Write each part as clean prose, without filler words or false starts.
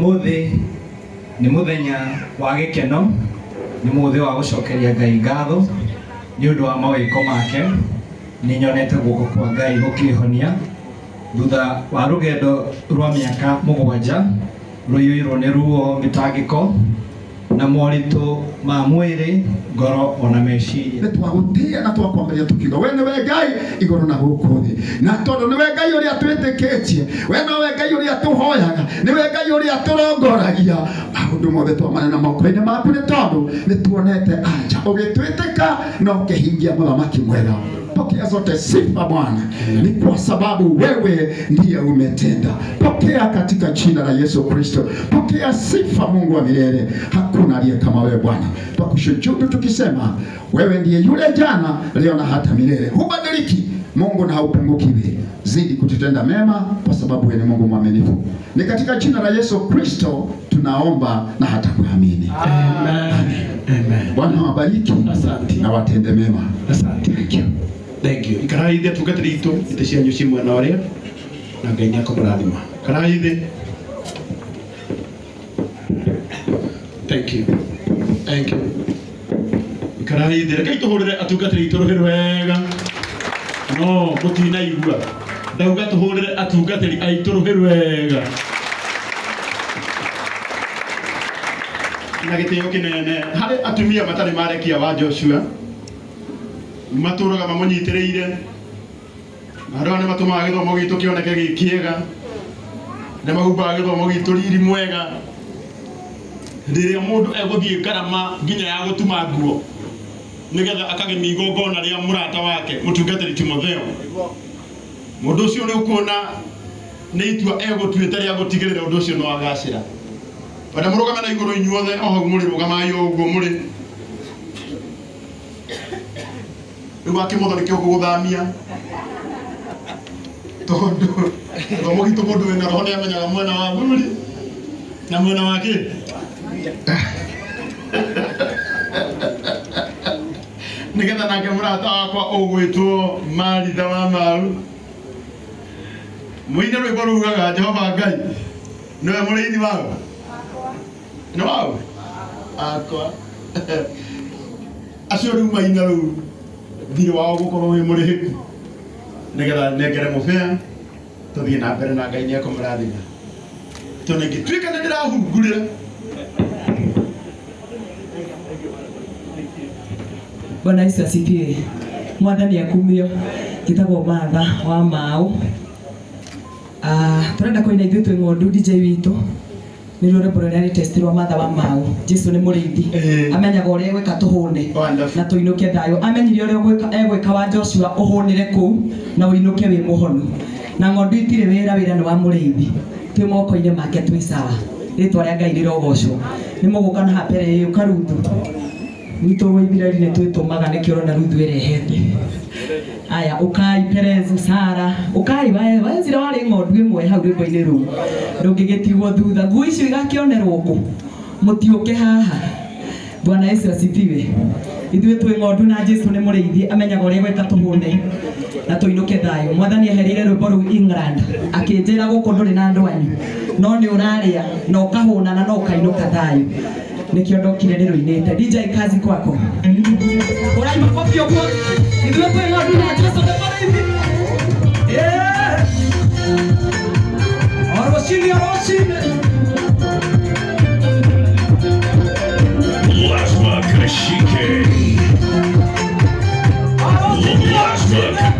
Muthi ni muthenya wa gikeno, ni muthi wa gucokeria Ngai ngatho ni undu wa mawiko make. Ni nyonete guko kwa Ngai gukihonia thutha wa rugendo rwa miaka 7 ruyuirwo ni ruo, mitangiko na moritu ma mwiri, ngoro ona meciria. Nitwagutia na twakwambaria tukiuga we niwe Ngai iguru na guku thi, na tondu niwe Ngai uria twitikitie, we niwe Ngai uria tuhoyaga, niwe Ngai uria turongoragia maundu mothe twamana na moko-ini maku, ni tondu nituonete anja ugitwitika na ukihingia muthamaki mwega. Pokea zote sifa Bwana, ni kwa sababu wewe ndiye umetenda. Pokea katika jina la Yesu Kristo. Pokea sifa Mungu wa milele. Hakuna aliye kama wewe Bwana. Tukushujudu tukisema wewe ndiye yule jana, leo na hata milele. Hubadiliki Mungu na haupungukiwi. Zidi kututenda mema kwa sababu wewe ni Mungu mwaminifu. Ni katika jina la Yesu Kristo tunaomba na hata kuamini. Amen. Amen. Bwana wabariki. Asante. Na watende mema. Asante. Thank you. Thank you. Ikaraithe tungatiri itu itecia nyuci mwena uria na Ngai ni akumurathima. Karaithe. Thank you. Thank you. Ikaraithe reke tuhurire atungatiri itu ruhiru wega. No mutina igua. Ndauga tuhurire atungatiri aitu ruhiru wega. Na gitio kinene hari atumia matari marekia wa Joshua maturaga mamunyitiriire arwa ni matumaga githomo gitu kioneke gikiega na mahumbaga githomo gitu riri mwega ndiria mundu eguthie ngarama nginya ya gutuma nguo nigetha akageni igongona ria murata wake mutungatiri Timotheo. Mundu ucio ni ukuona ni itua egutuite ria gutigirira undu ucio no agacira. Bada murugame na iguru inyuothe oho muri rugama yo uguo muri Iwa kimotho nikio guthamia tondu thomo gitu mundu wina roho ni amenyaga mwena wa buri na mwena wake nigetha nake murata wakwa ugwitwo Maritha wa Maru muine rwimbo rugaga Jehova Ngai niwe muriithi wao no wao akwa acio riu maina riu thiri wao gukorwo wi murihiku nigetha negere mubea tuthie na mbere na Ngai ni akumurathima tonegi twika ni ndirahungurira Bwana Yesu asifiwe. Mwathani akumio gitagwo Martha wa Mau. Turenda koina ithu twi ngondu DJ witu ni rore borani test rwa Martha wa Mau. Jesu ni murithi amenyaga uria gwika tuhune na tuinuke thayo. Amenyire uria egwika wa Joshua uhunire ku na uinuke wi muhonu na ngondu itire wira ni wa murithi twi moko-ini make twi sawa. Ritwa ria Ngai rirogocwo ni muguka na hapere ukaruthu nito wibirari ne twitumaga ne kirona ruthu erehete. Aya ukai Perezu Sara ukai wazira wari ngondu imwe hau rwimbo-ini ru ndungigitigwo thutha nguo icio igakionerwo ku mutiuke haha. Bwana Yesu asifiwe. Ithuĩ twĩ ngondu na Jesu ni muriithi amenyaga uria gwika tuhune na tuinuke thayo. Mwathani eherire rwimbo ru England akinjira guku nduri na andu anyu no ni uraria na ukahuna na no ukainuka thayo. Nikio ndokire ni ruinite DJ kazi kwako. Orai makofi huko. Ithuĩ twĩ ngondu na Jesu ni muriithi. Arwashini. Lasma Kashike. Lasma.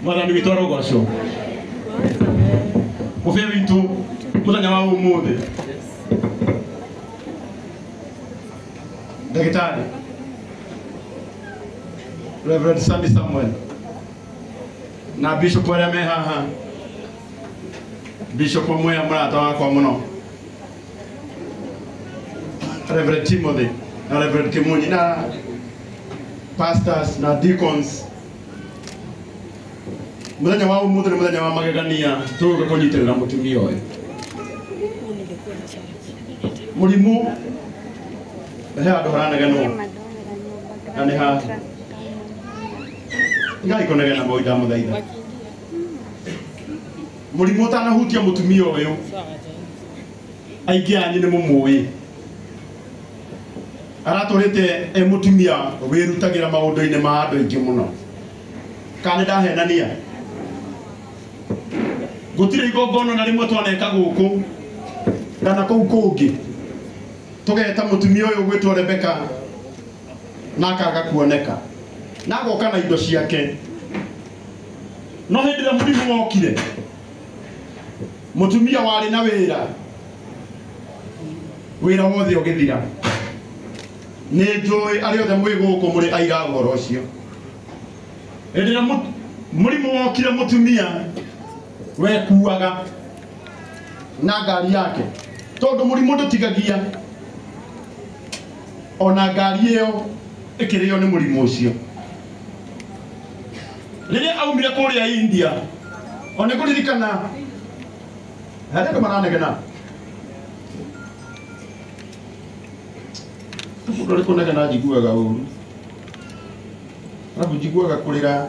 Mwana witoro goco. Mufia witu muthenya wa umuthi. Ndagitari Reverend Sandy Samuel na Bishop wa me haha. Bishop mwe amrata wakwa muno. Reverend Timothy na Reverend Kimunyi na pastors na deacons. Muthenya wa umuthi ni muthenya wa magegania tuge kunyitirira mutumia uyu. Murimu he andu haranegeno na ni ha ngai konegena moida muthaitha. Murimu utanahutia mutumia uyu aingi anyu ni mumui aratorete mutumia wirutagira maundu-ini ma andu aingi muno kana ndahenania gutire igongona na rimwe twaneka guku kana kuu kungi tugeta mutumia uyu gwitwo Rebeka na akaga kuoneka na goka na indo ciake no hindi ria murimu wokire mutumia wari na wira wothe ugithira ni njui ari othe mwi guku muri aiga uhoro ucio hindi ria murimu wokire mutumia wekuaga na ngari yake tondu murimu ndutigagia ona ngari iyo ikirio ni murimu ucio riria aumire kuria India ona kuririkana hada maranegena ndori kunegena njiguaga uru rabu njiguaga kurira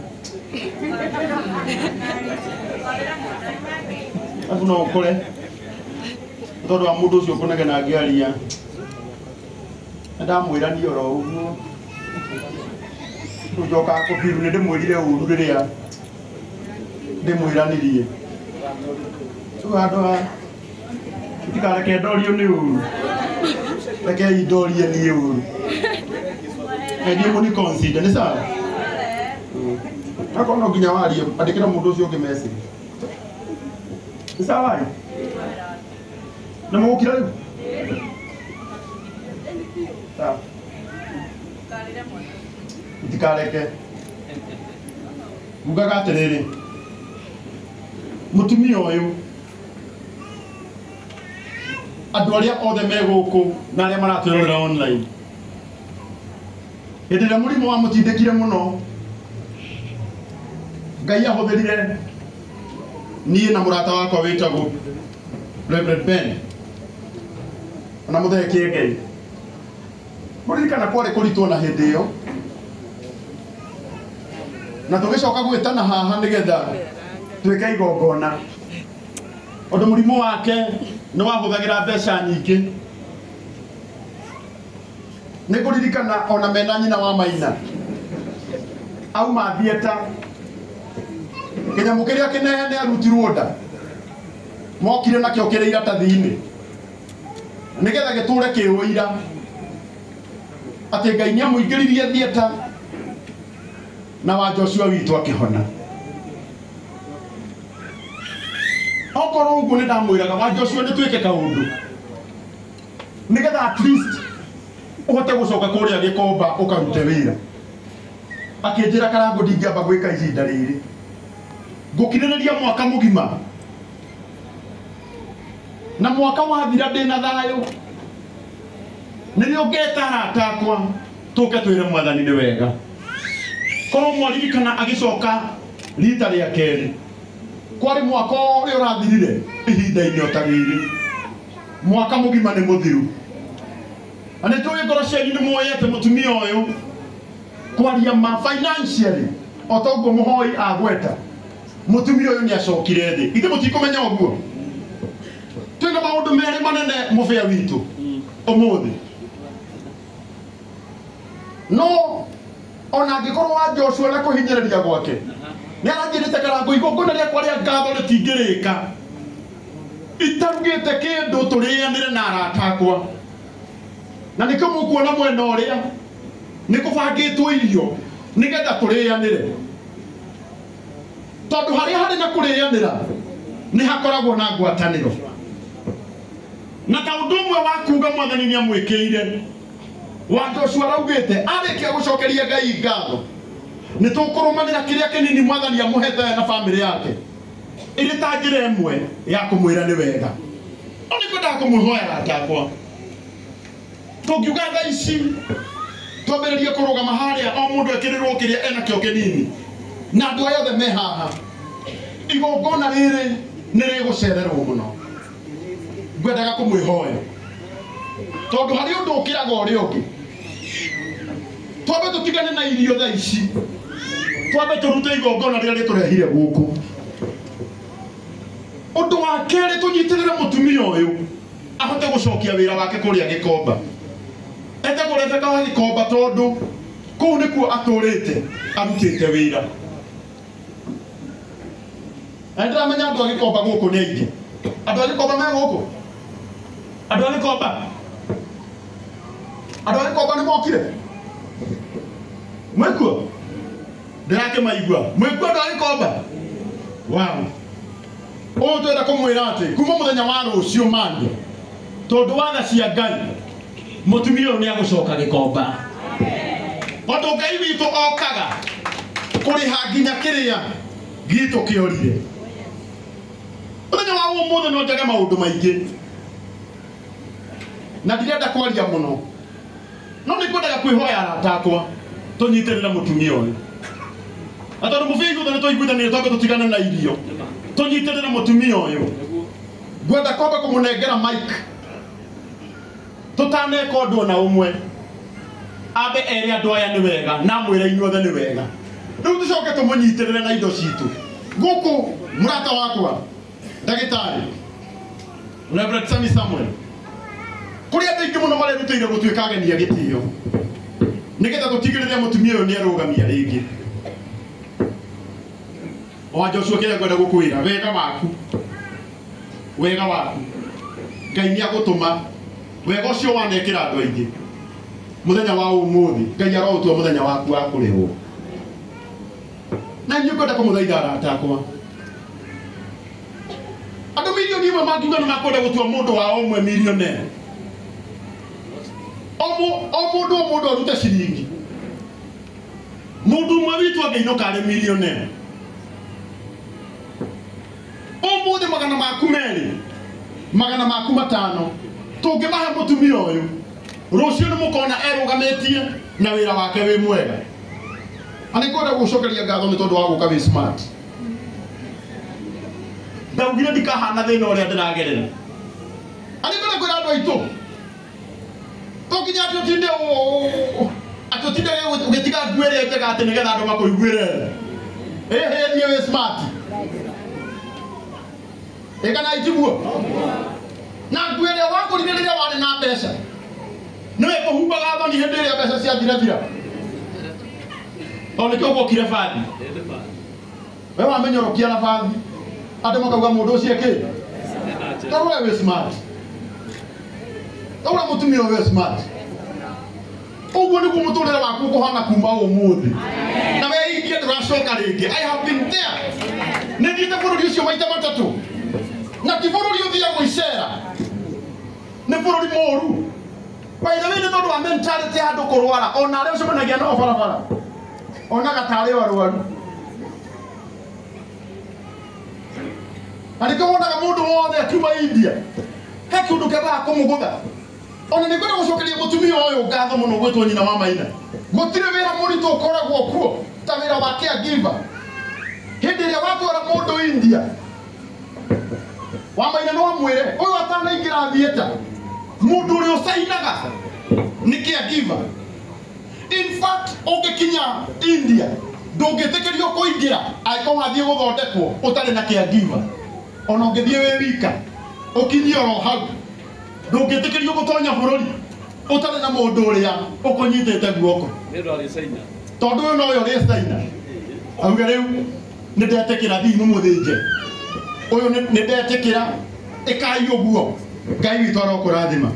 afu no ukore tondu wa mundu ucio kunegena ngiaria ndamwira ni oro uguo tujoka kubiru ni ndimwirire uru riria ndimwiranirie tu andu tikareke ndorio ni uru reke ndorie ni uru ndio muni consider ni sawa akono nginya warie andikira mundu ucio ungi message ni sawa na mugukira riu sawa tikareke mugaga atiriri mutumia uyu andu aria othe me guku na aria maratwirorera online hindi ria murimu wa mutindikire muno ngai ahuthirire nie na murata wakwa witagwo Reverend Ben ona mutheke ngai muririkana kwari kuritwo na hindi iyo na tugicoka gwitana haha nigetha twike igongona undu murimu wake ni wahuthagira mbeca nyingi ni kuririkana ona mena nyina wa Maina auma thieta kinyamu kiria kinene ni arutirwo nda mokire nakio kire iratathi-ini nigetha giture kiuira ati Ngai nĩ amũingĩririe thieta na wa Joshua witũ akĩhona. Okorwo ũguo nĩ ndamwĩraga wa Joshua nĩ twĩke kaũndũ nĩgetha at least ũhote gũcoka kũrĩa Gĩkomba ũkarute wĩra. Akĩnjĩra Karangũ ndingĩamba gwĩka ihinda rĩrĩ ngũkirĩrĩria mwaka mũgima, na mwaka wathira ndĩna thayũ nĩrĩo ngeta arata akwa tũke twĩre Mwathani nĩ wega. Korwo mwaririkana agĩcoka rita rĩa kerĩ kwarĩ mwaka ũrĩa ũrathirire ihinda-inĩ o ta rĩrĩ, mwaka mũgima nĩ mũthiru. Na nĩtũĩ ngoro cianyu nĩ muoyete mũtumia ũyũ kwaria ma financially o ta ũguo mũhoi agweta. Mũtumia ũyũ nĩ acokire thĩ, ithe mũtikũmenya ũguo. Twĩna maũndũ merĩ manene mũbĩa witũ ũmũthĩ. No ona angĩkorwo wa Joshua na kũhinyĩrĩria gwake nĩ aranjĩrĩte Karangũ igongona rĩakwa rĩa ngatho rĩtingĩrĩka itarugĩte kĩndũ tũrĩanĩre na arata akwa. Na nĩkĩo mũkuona mwena ũrĩa nĩ kũbangĩtwo irio nĩgetha tũrĩanĩre, tondũ harĩa harĩ na kũrĩanĩra nĩ hakoragwo na ngwatanĩro. Na ta ũndũ ũmwe wa kuuga Mwathani nĩ amwĩkĩire, wa Joshua raugĩte arĩkia gũcokeria Ngai ngatho nĩ tũkũrũmanĩra kĩrĩa kĩnini Mwathani amũhete na bamĩrĩ yake ĩrĩ ta njĩra ĩmwe ya kũmwĩra nĩ wega. No nĩ kwendaga kũmwĩhoya arata akwa, tũngiuga thaa ici twambĩrĩrie kũrũgama harĩa o mũndũ ekĩrĩrwo kĩrĩa enakĩo kĩnini na andũ aya othe me haha, igongona rĩrĩ nĩ rĩgũcererwo mũno. Ngwendaga kũmwĩhoya tondũ harĩ ũndũ ũkĩraga ũrĩa ũngĩ, twambe tũtigane na irio thaa ici, twambe tũrute igongona rĩrĩa rĩtũrehire gũkũ. Ũndũ wa kerĩ, tũnyitĩrĩre mũtumia ũyũ ahote gũcokia wĩra wake kũrĩa Gĩkomba. Etagwo Rebeka wa Gĩkomba tondũ kũu nĩkuo atũrĩte arutĩte wĩra. Na ndĩramenya andũ a Gĩkomba gũkũ nĩ aingĩ. Andũ a Gĩkomba me gũkũ? Andũ a Gĩkomba? Andũ a Gĩkomba nĩ mokire? Mwĩkuo? Ndĩrakĩmaigua. Mwĩkuo andũ a Gĩkomba? Wow. Ũũ twenda kũmwĩra atĩ kuma mũthenya wa rũciũ Monday, tondũ watha cia Ngai mũtumia ũyũ nĩ agũcoka Gĩkomba. Tondũ Ngai witũ okaga kũrĩha nginya kĩrĩa gitũ kĩorire. Mũthenya wa ũmũthĩ no njage maũndũ maingĩ na ndirenda kwaria mũno, no nĩ kwendaga kwĩhoya arata akwa tũnyitĩrĩre mũtumia ũyũ. Na tondũ mũbĩa igũtha nĩ twaiguithanĩire twambe tũtigane na irio, tũnyitĩrĩre mũtumia ũyũ. Ngwenda kwamba kũmũnengera mic tũtaneka ũndũ ona ũmwe, ambe ere andũ aya nĩ wega na mwĩra inyuothe nĩ wega. Rĩu tũcoke tũmũnyitĩrĩre na indo citũ. Gũkũ mũrata wakwa ndagĩtarĩ Reverend Sami Samuel, kũrĩa andũ aingĩ mũno marerutĩire gũtuĩka ageni a gĩtĩo nĩgetha tũtigĩrĩre mũtumia ũyũ nĩ arũgamia rĩngĩ. Wa Joshua kĩrĩa ngwenda gũkwĩra, wega waku, wega waku Ngai nĩ agũtũma, wega ũcio wanekĩra andũ aingĩ. Mũthenya wa ũmũthĩ Ngai aroũtua mũthenya waku wa kũrĩhwo. Na niĩ ngwenda kũmũthaitha arata akwa, andũ milioni ĩmwe mangiuga nĩ makwenda gũtua mũndũ wa ũmwe millionaire, o mũndũ arute ciringi, mũndũ ũmwe witũ angĩinũka arĩ millionaire. Ũmũthĩ magana maku merĩ, magana maku matano tũngĩmahe mũtumia ũyũ, rũciũ nĩ mũkona erũgamĩtie na wĩra wake wĩ mwega. Na nĩ kwenda gũcokeria ngatho nĩ tondũ wa gũka wĩ smart. Ndaugire ndikahana thĩna ũrĩa ndĩragerera. Na nĩ kwenda kwĩra andũ aitũ tũkinya atĩ ũtinde ũgĩtiga nguo ĩrĩa njega atĩ nĩgetha andũ makũiguĩre. Niĩ wĩ smart. Kana itiguo na nguo ĩrĩa wakũrire rĩrĩa warĩ na mbeca nĩwe kũhumbaga thoni hĩndĩ ĩrĩa mbeca ciathirathira. O nĩkĩo gwokire bathi, we wamenyorokia na bathi, andũ makauga mũndũ ũcio kĩ tarũwe wĩ smart, tarũwe mũtumia wĩ smart. Uguo ni kumuturira waku kuhana kuma umuthi. Na we ingia nduracoka ringi. I have been there. Ni thiite bururi ucio maita matatu. Na ti bururi uthiagwo icera. Ni bururi moru. By the way, ni tondu wa mentality andu kurwara. Ona aria ucemanagia no barabara. Ona gatari warwaru. Ani kumuonaga mundu wothe akiuma India. He kiundu kega kumugutha. Ona nĩ kwenda gũcokeria mũtumia ũyũ ngatho mũno gwĩtwo nyina wa Maina. Gũtirĩ wĩra mũritũ ũkoragwo kuo ta wĩra wa caregiver. Hĩndĩ ĩrĩa watwara mũndũ India, wa Maina no amwĩre ũyũ atanaingĩra thieta, mũndũ ũrĩa ũcainaga nĩ caregiver. In fact, ũngĩkinya India ndũngĩtĩkĩrio kũingĩra angĩkorwo wathiĩ gũthondekwo ũtarĩ na caregiver. Ona ũngĩthiĩ wĩ wika ũkinyie oro hau ndũngĩtĩkĩrio gũtonya bũrũri ũtarĩ na mũndũ ũrĩa ũkũnyitĩte guoko. Tondũ ũyũ no ũyũ ũrĩ China. Auga rĩu nĩ ndetĩkĩra thiĩ mũmũthĩnje. Ũyũ nĩ ndetĩkĩra ĩkai ũguo. Ngai witũ arokũrathima.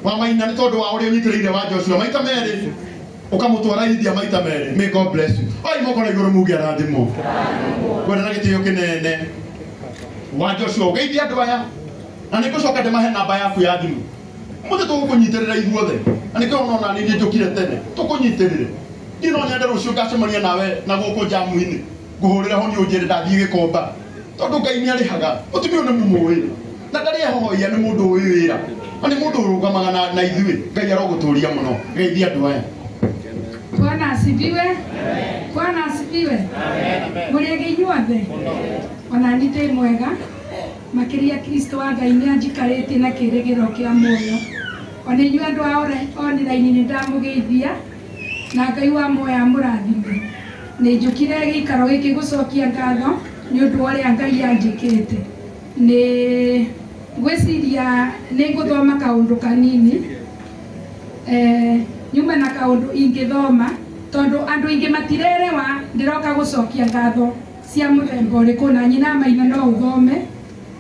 Wa Maina nĩ tondũ wa ũrĩa ũnyitĩrĩire wa Joshua maita merĩ ũkamũtwara India maita merĩ. May God bless you. Oi moko na igũrũ muge arathimwo. Kwenda na gĩtĩo kĩnene wa Joshua ũgeithia andũ aya. Na nĩngũcoka ndĩmahe namba yaku ya thimũ. Mũthĩ tũgũkũnyitĩrĩra ithuothe. Na nĩkĩo ũnona nĩ niĩ njũkire tene. Tũkũnyitĩrĩre. Ndiĩ no nyende rũciũ ngacemania nawe na gũkũ jamu-inĩ. Ngũhũrĩre ho niĩ ũnjĩre ndathiĩ Gĩkomba. Tondũ Ngai nĩ arĩhaga. Mũtumia ũyũ nĩ mũmũĩ. Na ndarĩ ehohoia nĩ mũndũ ũĩ wĩra. Na nĩ mũndũ ũrũgamaga na ithuĩ. Ngai arogũtũria mũno. Geithia andũ aya. Bwana asifiwe. Bwana asifiwe. Mũrĩege inyuothe. Ona nĩ ndĩ mwega. Makiria Kristo wa Ngai nĩ anjikarĩtie na kĩrĩgĩro kĩa muoyo. Ona inyuĩ andũ a online nĩ ndamũgeithia na Ngai wa muoyo amũrathime. Nĩ njũkire gĩikaro gĩkĩ gũcokia ngatho nĩ ũndũ wa ũrĩa Ngai anjĩkĩte. Nĩ ngwĩciria nĩ ngũthoma kaũndũ kanini. Nyuma na kaũndũ ingĩthoma tondũ andũ aingĩ matirerewa ndĩroka gũcokia ngatho cia mũthemba ũrĩkũ na nyina Maina no ũthome.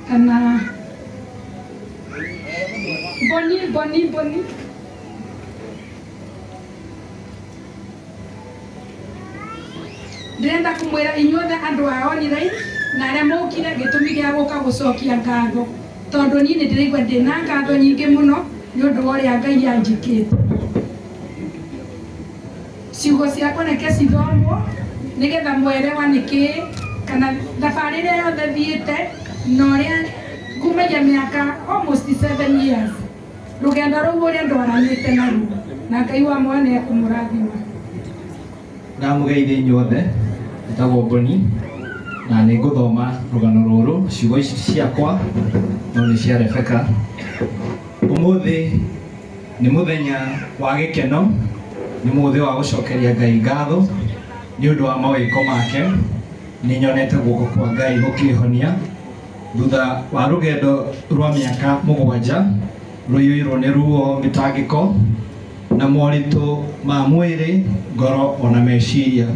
Kana Boni ndĩrenda kũmwĩra inyuothe andũ a online na arĩa mũkire gĩtũmi gĩa gũka gũcokia ngatho tondũ niĩ nĩ ndĩraigua ndĩna ngatho nyingĩ mũno nĩ ũndũ wa ũrĩa Ngai anjĩkĩte. Ciugo ciakwa reke cithomwo nĩgetha mwerewa nĩkĩ kana thabarĩ ĩrĩa yothe thiĩte na ũrĩa kumenya mĩaka almost 7 years rũgendo rũu ũrĩa ndwaranĩte naruo na Ngai wa muoyo nĩ ekũmũrathima. Ndamũgeithia inyuothe ndĩtagwo Boni na nĩ ngũthoma rũgano rũrũ. Ciugo ici ciakwa no nĩ cia Rebeka. Ũmũthĩ nĩ mũthenya wa gĩkeno, nĩ mũthĩ wa gũcokeria Ngai ngatho nĩ ũndũ wa mawĩko make. Nĩ nyonete guoko kwa Ngai gũkĩhonia thutha wa rũgendo rwa mĩaka 7 rũiyũirwo nĩ ruo, mĩtangĩko na moritũ ma mwĩrĩ, ngoro ona meciria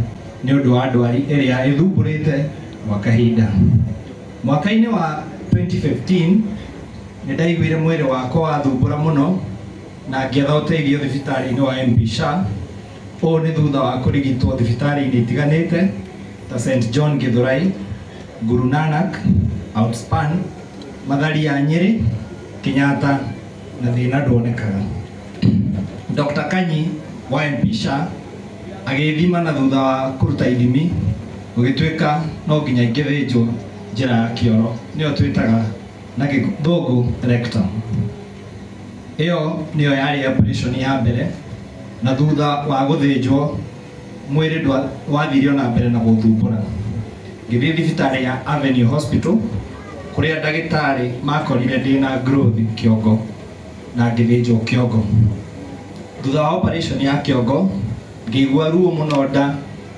nĩ ũndũ wa ndwari ĩrĩa ĩthumbũrĩte gwa kahinda. Mwaka-inĩ wa 2015 nĩ ndaiguire mwĩrĩ wakwa wathumbũra mũno na ngĩetha ũteithio thibitarĩ-inĩ wa MP SHA. Ũũ nĩ thutha wa kũrigitwo thibitarĩ-inĩ itiganĩte ta St John Githurai, Guru Nanak, Outspan, Mathari ya Nyeri, Kenyatta na thĩna ndwonekaga. Dr. Kanyi wa MP SHA agĩthima na thutha wa kũruta ithimi gũgĩtuĩka no nginya ingĩthĩnjwo njĩra ya kĩoro, nĩyo twĩtaga na gĩthũngũ rectum. Ĩyo nĩyo yarĩ operation ya mbere, na thutha wa gũthĩnjwo mwĩrĩ wathirio na mbere na gũthumbũra. Ngĩthiĩ thibitarĩ ya Avenue Hospital kũrĩa ndagĩtarĩ makorire ndĩna growth kĩongo na ngĩthĩnjwo kĩongo. Thutha wa operation ya kĩongo ngĩigua ruo mũno nda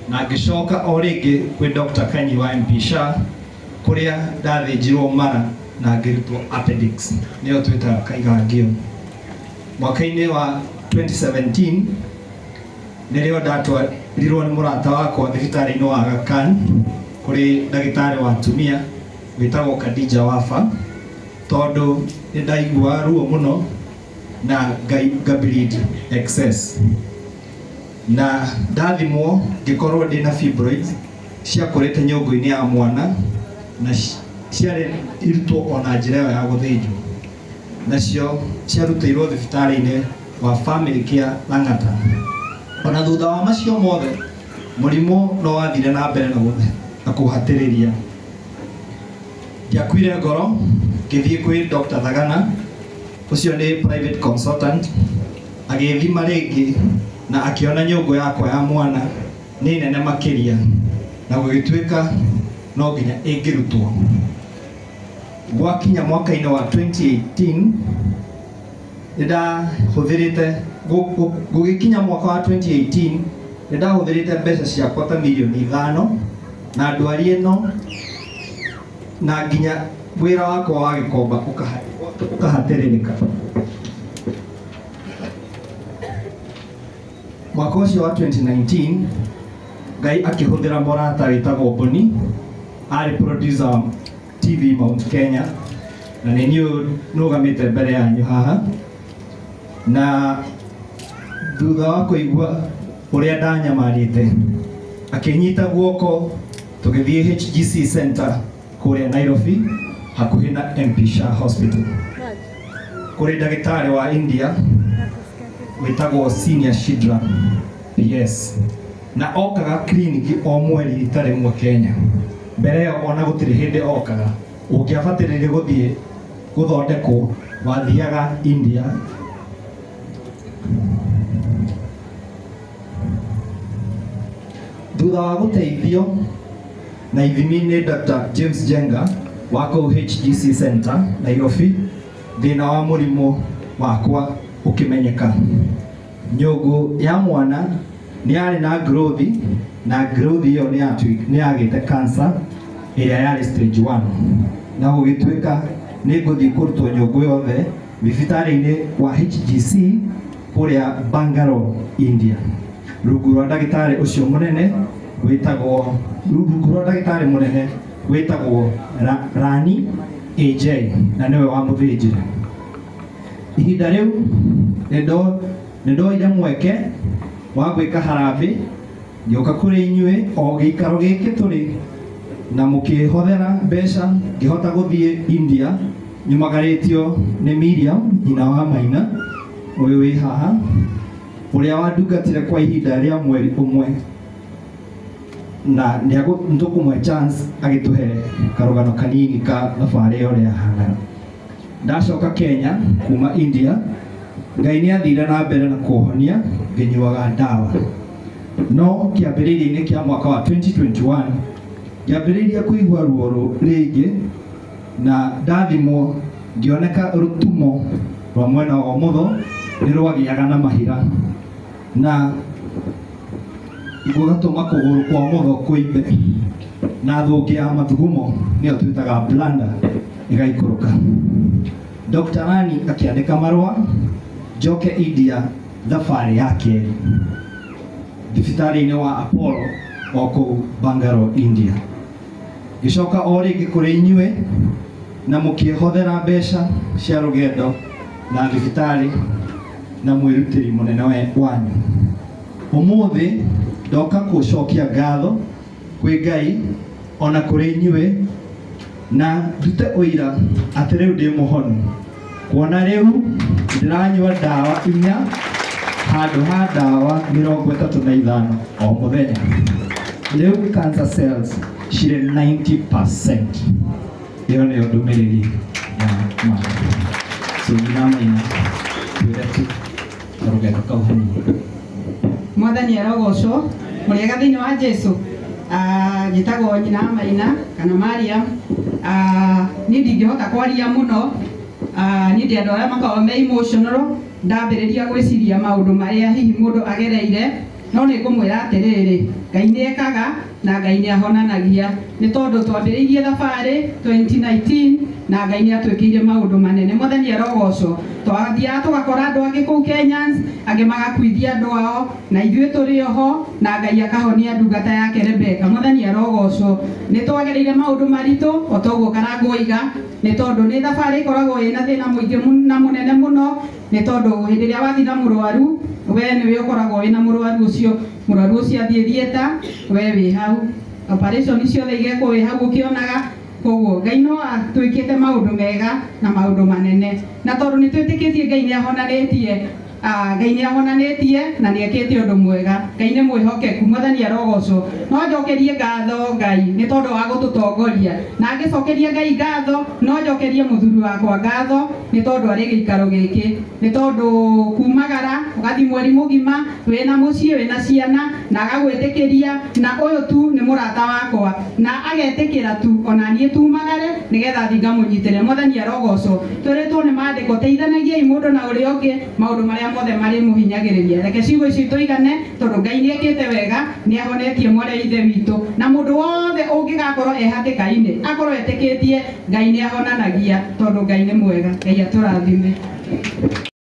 na ngĩcoka o rĩngĩ kwĩ Dr. Kanyi wa MP SHA kũrĩa ndathĩnjirwo mara na ngĩrutwo appendix, nĩyo twĩtaga kaigangio. Mwaka-inĩ wa 2017 nĩrĩo ndatwarirwo nĩ mũrata wakwa thibitarĩ-inĩ wa Aga Khan kũrĩ ndagĩtarĩ wa atumia wĩtagwo Khadija Wafa, tondũ nĩ ndaigua ruo mũno na ngableed excess. na ndathimwo ngikorwo ndina fibroids ciakorete nyũngũ-inĩ ya mwana na ciarĩ irutwo ona njĩra ĩyo ya gũthĩnjwo, nacio ciarutĩirwo thibitarĩ-inĩ wa Family Care Lang'ata. Ona thutha wa macio mothe mũrimũ no wathire na mbere na kũhatĩrĩria. Ndiakuire ngoro, ngĩthiĩ kwĩ Dr. Thagana, ũcio nĩ private consultant, agĩthima rĩngĩ na akiona nyũngũ yakwa ya mwana nĩ nene makĩria na gũgĩtuĩka no nginya ĩngĩrutwo. Gwakinya mwaka-inĩ wa 2018 nĩndahũthĩrĩte gũgĩkinya mwaka wa 2018 nĩndahũthĩrĩte mbeca ciakwa ta mirioni 5 na ndwari ĩno na nginya wĩra wakwa wa gĩkomba ũkahatĩrĩrĩka. Mwaka ũcio wa 2019 Ngai akĩhũthĩra mũrata wĩtagwo Boni, arĩ producer wa TV Mount Kenya, na nĩ niĩ nũgamĩte mbere yanyu haha, na thutha wa kũigua ũrĩa ndanyamarĩte akĩnyita guoko tũgĩthiĩ HGC Center kũrĩa Nairobi hakuhĩ na MP Shah Hospital kũrĩ ndagĩtarĩ wa India wĩtagwo Senior Shidra PS, na okaga kliniki o mweri rita rĩmwe Kenya. Mbere ĩyo ona gũtirĩ hĩndĩ okaga, ũngĩabatĩrĩire gũthiĩ gũthondekwo wathiaga India. Thutha wa gũteithio na ithimi nĩ Dr. James Jenga wa kũu HGC Center Nairobi, thĩna wa mũrimũ wakwa ũkĩmenyeka. Nyũngũ ya mwana nĩ yarĩ na growth, na growth ĩyo nĩ yagĩte cancer ĩrĩa yarĩ stage 1, na gũgĩtuĩka nĩ ngũthiĩ kũrutwo nyũngũ yothe thibitarĩ-inĩ wa HGC kũrĩa Bangalore, India, rungu rwa ndagĩtarĩ ũcio mũnene wĩtagwo Rani AJ, na nĩwe wamũthĩnjire. Ihinda rĩu nĩndoire mweke wa gwĩka harambĩ, ngĩũka kũrĩ inyuĩ o gĩikaro gĩkĩ tũrĩ na mũkĩhũthĩra mbeca, ngĩhota gũthiĩ India nyumagarĩtio nĩ Miriam nyina wa Maina ũyũ wĩ haha, ũrĩa wandungatire kwa ihinda rĩa mweri ũmwe, na nĩtũkũmwe chance agĩtũhe karũgano kanini ka thabarĩ ĩyo ũrĩa yahanaga. Ndacoka Kenya kuma India, Ngai nĩathire na mbere na kũhonia ngĩnyuaga ndawa, no kĩambĩrĩria-inĩ kĩa mwaka wa 2021 ngĩambĩrĩria kũigua ruo rĩngĩ, na ndathimwo ngĩoneka rũtumo rwa mwena wa ũmotho nĩ rwagĩaga na mahira, na gũgatũma kũgũrũ kwa ũmotho kũimbe, na thũngĩ ya mathugumo nĩyo twĩtaga bladder ĩgaikũrũka. Dr. Rani akĩandĩka marũa njoke India thabarĩ ya kerĩ thibitarĩ-inĩ wa Apollo o kũu Bangalore, India. Ngĩcoka o rĩngĩ kũrĩ inyuĩ na mũkĩhũthĩra mbeca cia rũgendo na thibitarĩ na mwĩrutĩri mũnene wanyu. Ũmũthĩ ndoka gũcokia ngatho kwĩ Ngai ona kũrĩ inyuĩ, na ndute ũira atĩ rĩu ndĩ mũhonu, kuona rĩu ndĩranyua ndawa 4 handũ ha ndawa 35 o mũthenya. Rĩu cancer cells cirĩ 90%. Ĩyo nĩyo ndũmĩrĩri ya ma. So nyina Maina twĩre tu karũgendo kau hanini. Mwathani arogocwo, mũrĩega thĩinĩ wa Jesũ. Njĩtagwo nyina Maina kana Mariam. Niĩ ndingĩhota kwaria mũno, niĩ ndĩ andũ arĩa makoragwo me emotional, ndambĩrĩria gwĩciria maũndũ marĩa hihi mũndũ agereire, no nĩ ngũmwĩra atĩrĩrĩ, Ngai nĩ ekaga na Ngai nĩ ahonanagia, nĩ tondũ twambĩrĩirie thabarĩ 2019 na Ngai nĩ atwĩkĩire maũndũ manene. Mwathani arogocwo. Twathiaga tũgakora andũ angĩ kũu Kenyans, angĩ magakuithia andũ ao, na ithuĩ tũrĩ oho, na Ngai akahonia ndungata yake Rebeka. Mwathani arogocwo. Nĩ twagereire maũndũ maritũ o toguo Karangũ oiga, nĩ tondũ nĩ thabarĩ ĩkoragwo ĩna thĩna mũingĩ na mũnene mũno, nĩ tondũ hĩndĩ ĩrĩa wathi na mũrwaru we nĩwe ũkoragwo wĩna mũrwaru ũcio athiĩ thieta we wĩ hau operation ciothe igekwo wĩ hau ũkĩonaga koguo Ngai no atwĩkĩte maũndũ mega na maũndũ manene na tondũ nĩ twĩtĩkĩtie Ngai nĩ ahonanĩtie na nĩ ekĩte ũndũ mwega Ngai nĩ mwĩhokeku Mwathani arogocwo no njokerie ngatho Ngai nĩ tondũ wa gũtũtongoria na ngĩcokeria Ngai ngatho no njokerie mũthuri wakwa ngatho nĩ tondũ arĩ gĩikaro gĩkĩ nĩ tondũ kumagara ũgathi mweri mũgima wĩna mũciĩ wĩna ciana na agagwĩtĩkĩria na ũyũ tu nĩ mũrata wakwa na agetĩkĩra tu ona niĩ tumagare nĩgetha thiĩ ngamũnyitĩre Mwathani arogocwo twĩrĩtwo nĩ maandĩko teithanagiai mũndũ na ũrĩa ũngĩ maũndũ marĩa mothe marĩ mũhinyagĩrĩria reke ciugo ici tũigane tondũ Ngai nĩ ekĩte wega nĩ ahonetie mwarĩ ithe witũ na mũndũ wothe ũngĩgakorwo hatĩka-inĩ akorwo etĩkĩtie Ngai nĩ ahonanagia tondũ Ngai nĩ mwega Ngai atũrathime